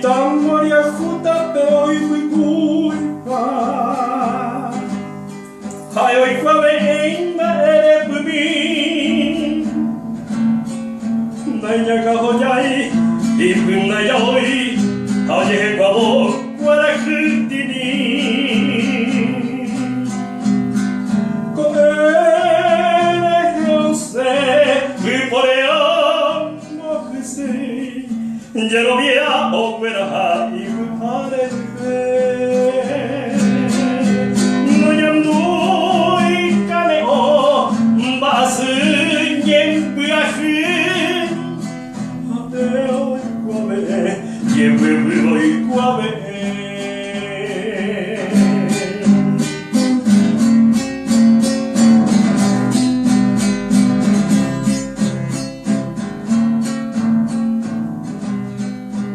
tan Maria Juta peoi kuikuipa. Haioi kuave einga ere pumin. Naija kahojai ipunna yaoi. Hajehe kwavo kuara kutini. Koere hiose uporea mokusei. Genovia opera ikutare due. Noyandoi kane o basu nyembuaku. Hateo ikuabe, yewewe ikuabe.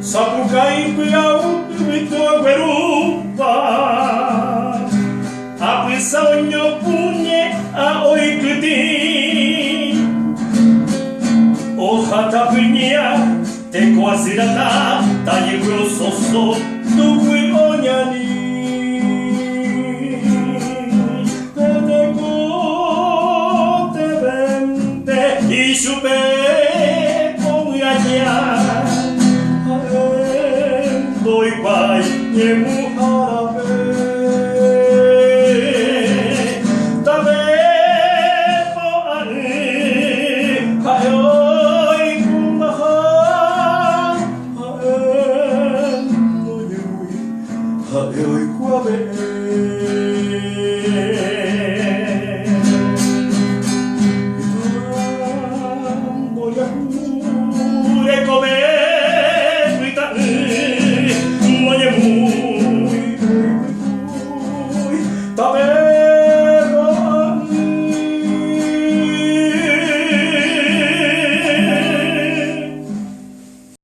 Sapukai piau itu berupa apa saunyo punye aoi kuti o hata punya te kuasirata taye grososo tukui onyani te ko te vente ishupe ongaja Doi pai,